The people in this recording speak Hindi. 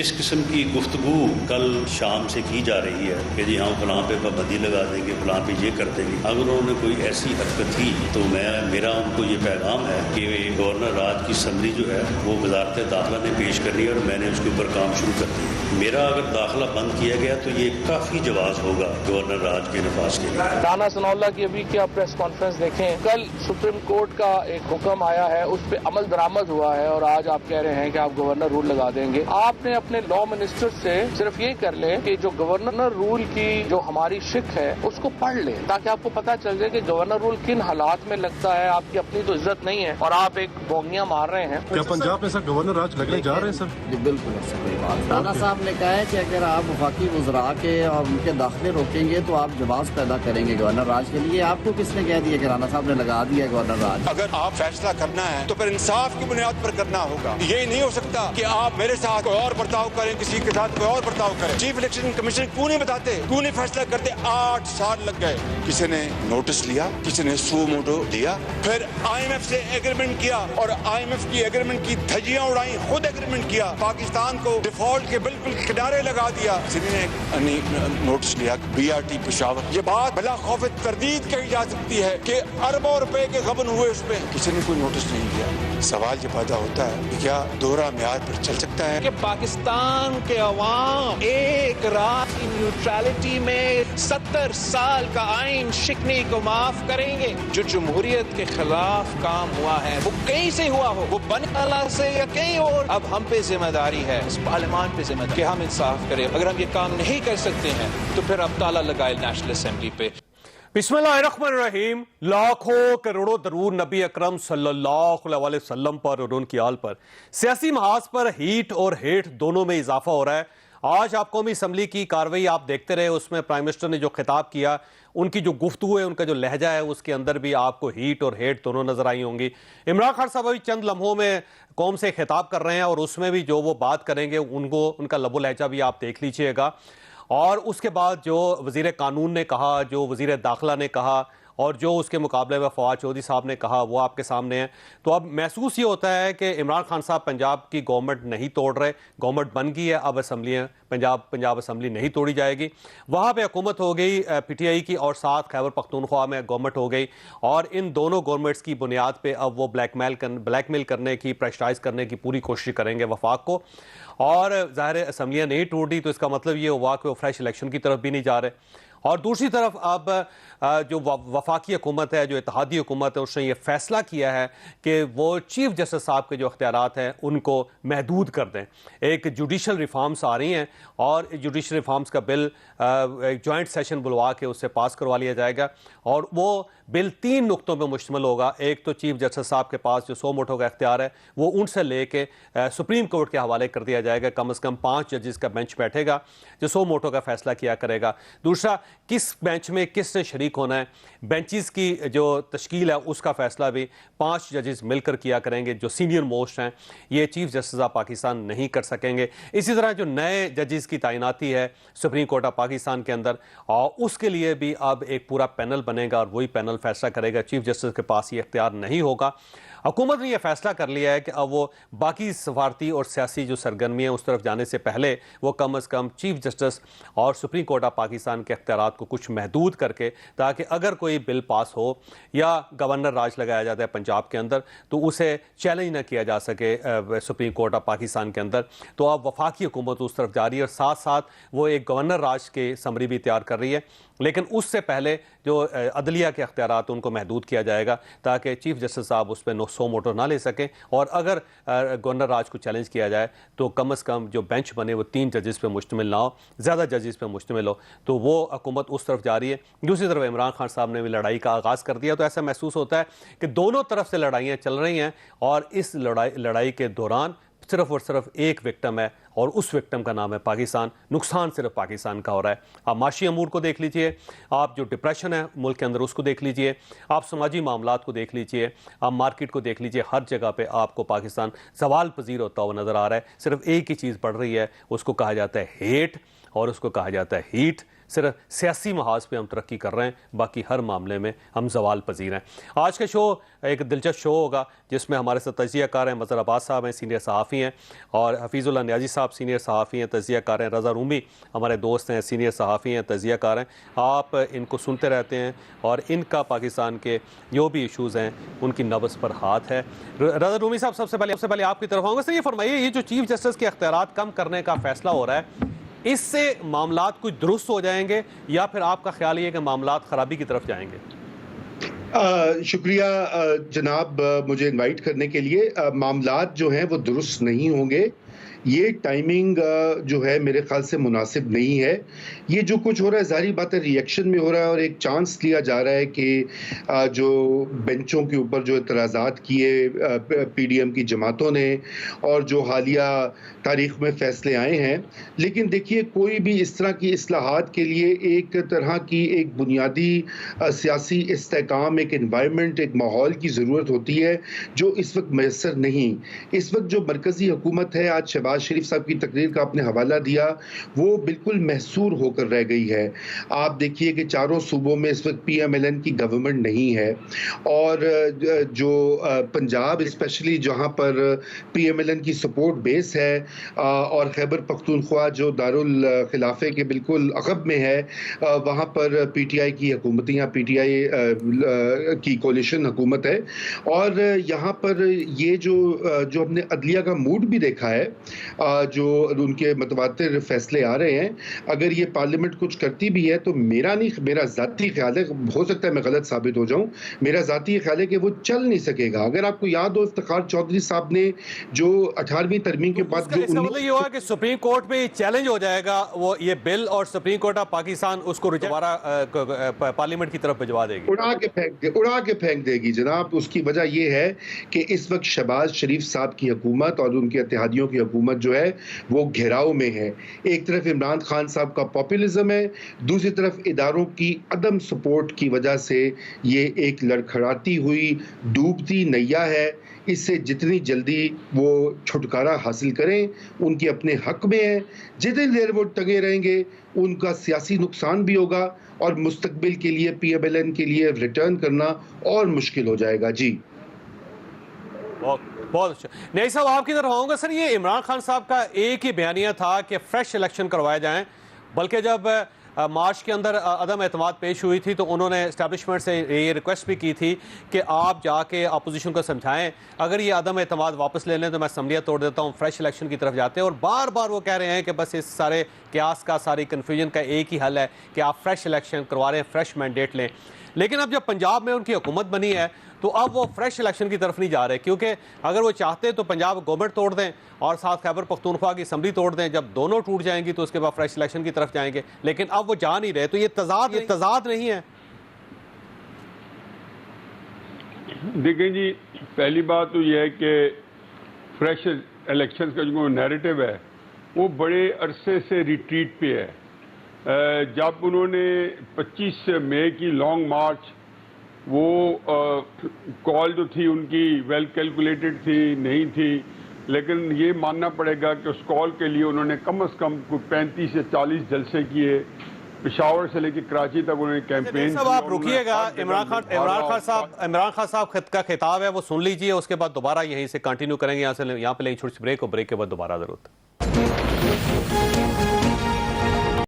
जिस किस्म की गुफ्तगू कल शाम से की जा रही है कि जी हम फलां पे पाबंदी लगा देंगे, फलां पे ये कर देंगे, अगर उन्होंने कोई ऐसी हरकत की तो मेरा उनको ये पैगाम है कि गवर्नर राज की समरी जो है वो वजारत दाखिला ने पेश करनी है और मैंने उसके ऊपर काम शुरू कर दिया। मेरा अगर दाखिला बंद किया गया तो ये काफी जवाब होगा गवर्नर राज के नफाज के लिए। राना सनाउल्लाह की अभी क्या प्रेस कॉन्फ्रेंस देखें, कल सुप्रीम कोर्ट का एक हुक्म आया है, उस पर अमल दरामद हुआ है और आज आप कह रहे हैं कि आप गवर्नर रूल लगा देंगे। आपने अपने लॉ मिनिस्टर से सिर्फ ये कर लें कि जो गवर्नर रूल की जो हमारी शिक है उसको पढ़ लें, ताकि आपको पता चल जाए कि गवर्नर रूल किन हालात में लगता है। आपकी अपनी तो इज्जत नहीं है और आप एक बोंगियां मार रहे हैं। क्या पंजाब में सर गवर्नर राज लगने जा रहे हैं सर? बिल्कुल ऐसा कोई बात। राना साहब ने कहा है कि अगर आप वफाकी वज़रा के और उनके दाखिले रोकेंगे तो आप जवाब पैदा करेंगे गवर्नर राज के लिए। आपको किसने कह दिया कि राना साहब ने लगा दिया गवर्नर राज? अगर आप फैसला करना है तो फिर इंसाफ की बुनियाद पर करना होगा। ये नहीं हो सकता कि आप मेरे साथ कोई और बर्ताव करें, किसी के साथ कोई और बर्ताव करें। चीफ इलेक्शन कमीशन क्यों नहीं बताते, क्यों नहीं फैसला करते? 8 साल लग गए। किसी ने नोटिस लिया, किसी ने सू मोटो लिया, फिर IMF से एग्रीमेंट किया और IMF की एग्रीमेंट की धज्जियां उड़ाई, खुद एग्रीमेंट किया, पाकिस्तान को डिफॉल्ट के बिल्कुल किनारे लगा दिया। किसी ने नोटिस लिया BRT पेशावर। ये बात भला खौफ तरदीद कही जा सकती है कि अरबों रुपए के गबन हुए उस पे, किसी ने कोई नोटिस नहीं लिया। सवाल ये पैदा होता है कि क्या दोहरा म्यार पर चल सकता है कि पाकिस्तान के अवाम एक रात की न्यूट्रलिटी में 70 साल का आइन शिकनी को माफ करेंगे? जो जमहूरियत के खिलाफ काम हुआ है वो कहीं से हुआ हो, वो बनकाला से या कहीं और, अब हम पे जिम्मेदारी है, इस पार्लियामान पे जिम्मेदारी कि हम इंसाफ करें। अगर हम ये काम नहीं कर सकते हैं तो फिर अब ताला लगाए नेशनल असेंबली पे। बिस्मिल्लाहिर्रहमानिर्रहीम। लाखों करोड़ों दरूद नबी अकरम सल्लल्लाहु अलैहि वसल्लम पर और उनकी आल पर। सियासी महाज पर हीट और हेट दोनों में इजाफा हो रहा है। आज आप कौमी असम्बली की कार्रवाई आप देखते रहे, उसमें प्राइम मिनिस्टर ने जो खिताब किया, उनकी जो गुफ्तगू है, उनका जो लहजा है, उसके अंदर भी आपको हीट और हेट दोनों नजर आई होंगी। इमरान खान साहब अभी चंद लम्हों में कौम से खिताब कर रहे हैं और उसमें भी जो वो बात करेंगे उनका लबो लहजा भी आप देख लीजिएगा। और उसके बाद जो वज़ीर कानून ने कहा, जो वज़ीर दाखिला ने कहा और जो उसके मुकाबले में फवाद चौधरी साहब ने कहा, वो आपके सामने है। तो अब महसूस ये होता है कि इमरान खान साहब पंजाब की गवर्नमेंट नहीं तोड़ रहे, गवर्नमेंट बन गई है, अब असम्बलियाँ पंजाब असम्बली नहीं तोड़ी जाएगी। वहाँ पे हुकूमत हो गई PTI की और साथ खैबर पख्तूनख्वा में गवर्नमेंट हो गई और इन दोनों गवर्नमेंट्स की बुनियाद पे अब वो ब्लैकमेल करने की, प्रेशराइज करने की पूरी कोशिश करेंगे वफाक को। और ज़ाहिर असम्बलियाँ नहीं टूटी तो इसका मतलब ये हुआ कि वो फ्रेश इलेक्शन की तरफ भी नहीं जा रहे। और दूसरी तरफ अब जो वफाकी हुकूमत है, जो इत्तेहादी हुकूमत है, उसने ये फैसला किया है कि वो चीफ जस्टिस साहब के जो अख्तियारात हैं उनको महदूद कर दें। एक जुडिशल रिफॉर्म्स आ रही हैं और जुडिशल रिफॉर्म्स का बिल एक जॉइंट सेशन बुलवा के उससे पास करवा लिया जाएगा और वो बिल 3 नुक्तों पर मुश्तमिल होगा। एक तो चीफ जस्टिस साहब के पास जो 100 मोटो का इख्तियार है वो उनसे लेके सुप्रीम कोर्ट के हवाले कर दिया जाएगा। कम से कम 5 जजेस का बेंच बैठेगा जो 100 मोटो का फैसला किया करेगा। दूसरा, किस बेंच में किसने शरीक होना है, बेंचेस की जो तश्कील है उसका फैसला भी 5 जजेस मिलकर किया करेंगे जो सीनियर मोस्ट हैं। ये चीफ जस्टिस ऑफ पाकिस्तान नहीं कर सकेंगे। इसी तरह जो नए जजेस की तैनाती है सुप्रीम कोर्ट ऑफ पाकिस्तान के अंदर, और उसके लिए भी अब एक पूरा पैनल बनेगा और वही पैनल फैसला करेगा। चीफ जस्टिस के पास ये इख्तियार नहीं होगा। हुकूमत ने यह फैसला कर लिया है कि अब वो बाकी सफारती और सियासी जो सरगर्मी है उस तरफ जाने से पहले वो कम अज़ कम चीफ जस्टिस और सुप्रीम कोर्ट ऑफ पाकिस्तान के इख्तियारात को कुछ महदूद करके, ताकि अगर कोई बिल पास हो या गवर्नर राज लगाया जाता है पंजाब के अंदर तो उसे चैलेंज ना किया जा सके सुप्रीम कोर्ट ऑफ पाकिस्तान के अंदर। तो अब वफाकी हुकूमत उस तरफ जा रही है और साथ साथ वो एक गवर्नर राज के समरी भी तैयार कर रही है। लेकिन उससे पहले जो अदलिया के अख्तियारात उनको महदूद किया जाएगा ताकि चीफ जस्टिस साहब उस पर 100 मोटो ना ले सकें। और अगर गवर्नर राज को चैलेंज किया जाए तो कम अज़ कम जो बेंच बने वो 3 जजेस पे मुश्तमिल ना हो, ज़्यादा जजेस पे मुश्तमिल हो। तो वो हुकूमत उस तरफ जा रही है। दूसरी तरफ इमरान खान साहब ने भी लड़ाई का आगाज़ कर दिया। तो ऐसा महसूस होता है कि दोनों तरफ से लड़ाइयाँ चल रही हैं और इस लड़ाई के दौरान सिर्फ और सिर्फ एक विक्टिम है और उस विक्टिम का नाम है पाकिस्तान। नुकसान सिर्फ पाकिस्तान का हो रहा है। आप माशी अमूर को देख लीजिए, आप जो डिप्रेशन है मुल्क के अंदर उसको देख लीजिए, आप समाजी मामलात को देख लीजिए, आप मार्केट को देख लीजिए, हर जगह पे आपको पाकिस्तान सवाल पजीर होता हुआ नज़र आ रहा है। सिर्फ एक ही चीज़ बढ़ रही है, उसको कहा जाता है हेट और उसको कहा जाता है हीट। सिर्फ सियासी महाज पे हम तरक्की कर रहे हैं, बाकी हर मामले में हम जवाल पजीर हैं। आज का शो एक दिलचस्प शो होगा जिसमें हमारे साथ तजियाकार हैं, मज़हर अब्बास साहब हैं, सीनियर सहाफ़ी हैं, और हफीज़ुल्लाह नियाज़ी साहब सीनियर सहाफ़ी हैं, तजियाकार हैं, रज़ा रूमी हमारे दोस्त हैं, सीनियर सहाफ़ी हैं, तजियाकार हैं। आप इनको सुनते रहते हैं और इनका पाकिस्तान के जो भी इशूज़ हैं उनकी नब्ज़ पर हाथ है। रज़ा रूमी साहब, सबसे पहले आपकी तरफ आऊँगा। सर ये फरमाइए, ये जो चीफ जस्टिस के इख्तियारात कम करने का फैसला हो रहा है, इससे मामलात कुछ दुरुस्त हो जाएंगे या फिर आपका ख्याल ये कि मामलात खराबी की तरफ जाएंगे? शुक्रिया जनाब, मुझे इनवाइट करने के लिए। मामलात जो हैं वो दुरुस्त नहीं होंगे। ये टाइमिंग जो है मेरे ख्याल से मुनासिब नहीं है। ये जो कुछ हो रहा है ज़ाहिर बात है रिएक्शन में हो रहा है और एक चांस लिया जा रहा है कि जो बेंचों के ऊपर जो एतराज़ात किए पीडीएम की जमातों ने और जो हालिया तारीख़ में फ़ैसले आए हैं, लेकिन देखिए कोई भी इस तरह की इस्लाहात के लिए एक तरह की एक बुनियादी सियासी इस्तेहकाम, एक इन्वायरमेंट, एक माहौल की ज़रूरत होती है जो इस वक्त मैसर नहीं। इस वक्त जो मरकज़ी हुकूमत है, आज शहबाज शरीफ साहब की तकरीर का आपने हवाला दिया, वो बिल्कुल महसूर होकर रह गई है। आप देखिए कि चारों सूबों में इस वक्त PMLN की गवर्नमेंट नहीं है और जो पंजाब स्पेशली जहां पर PMLN की सपोर्ट बेस है और खैबर पख्तूनख्वा जो दारुल खिलाफे के बिल्कुल अगब में है, वहां पर PTI की हुकूमत या PTI की कोलिशन हुकूमत है। और यहाँ पर ये जो हमने अदलिया का मूड भी देखा है, जो उनके मतवातिर फैसले आ रहे हैं, अगर ये पार्लियामेंट कुछ करती भी है तो मेरा ज़ाती ख्याल है, हो सकता है मैं गलत साबित हो जाऊं, मेरा ज़ाती ख्याल है कि वो चल नहीं सकेगा। अगर आपको याद हो इफ्तिखार चौधरी साहब ने जो 18वीं तरमीम के बाद जो मतलब ये हुआ कि सुप्रीम कोर्ट में चैलेंज हो जाएगा वो ये बिल, और सुप्रीम कोर्ट ऑफ पाकिस्तान उसको दोबारा पार्लियामेंट की तरफ भिजवा देगी, उड़ा के फेंक देगी जनाब। उसकी वजह ये है कि इस वक्त शहबाज शरीफ साहब की हुकूमत और उनके इत्तेहादियों की हुकूमत जो है वो घेराव में है। एक तरफ इमरान खान साहब का पॉपुलिज्म है, दूसरी तरफ इदारों की अदम सपोर्ट की वजह से ये एक लड़खड़ाती हुई डूबती नैया है। इससे जितनी जल्दी वो छुटकारा हासिल करें, उनके अपने हक में है। जितनी देर वो टंगे रहेंगे उनका सियासी नुकसान भी होगा और मुस्तकबिल के लिए PMLN के लिए रिटर्न करना और मुश्किल हो जाएगा। जी बहुत अच्छा। नहीं साहब, आपकी तरफ आऊँगा। सर ये इमरान खान साहब का एक ही बयानिया था कि फ्रेश इलेक्शन करवाए जाएं, बल्कि जब मार्च के अंदर अदम एतमाद पेश हुई थी तो उन्होंने एस्टैब्लिशमेंट से ये रिक्वेस्ट भी की थी कि आप जाके अपोजिशन को समझाएं, अगर ये अदम एतमाद वापस ले लें तो मैं असम्बलियाँ तोड़ देता हूँ, फ्रेश इलेक्शन की तरफ जाते हैं। और बार बार वो कह रहे हैं कि बस इस सारे क्यास का, सारी कन्फ्यूजन का एक ही हल है कि आप फ्रेश इलेक्शन करवा रहे हैं, फ्रेश मैंडेट लें। लेकिन अब जब पंजाब में उनकी हुकूमत बनी है तो अब वो फ्रेश इलेक्शन की तरफ नहीं जा रहे, क्योंकि अगर वो चाहते तो पंजाब गवर्नमेंट तोड़ दें और साथ खैबर पख्तूनख्वा की असम्बली तोड़ दें। जब दोनों टूट जाएंगी तो उसके बाद फ्रेश इलेक्शन की तरफ जाएंगे, लेकिन अब वो जा नहीं रहे। तो ये तजाद नहीं है। देखें जी, पहली बात तो यह है कि फ्रेश इलेक्शन का जो नैरेटिव है वो बड़े अरसे से रिट्रीट पे है। जब उन्होंने 25 मई की लॉन्ग मार्च, वो कॉल जो थी उनकी वेल कैलकुलेटेड थी नहीं थी, लेकिन ये मानना पड़ेगा कि उस कॉल के लिए उन्होंने कम से कम 35 से 40 जलसे किए। पेशावर से लेकर कराची तक उन्होंने कैंपेन। सब आप रुकिएगा, इमरान खान साहब का खिताब है वो सुन लीजिए, उसके बाद दोबारा यहीं से कंटिन्यू करेंगे। यहाँ पे लेंगे छोटी सी ब्रेक और ब्रेक के बाद दोबारा जरूरत।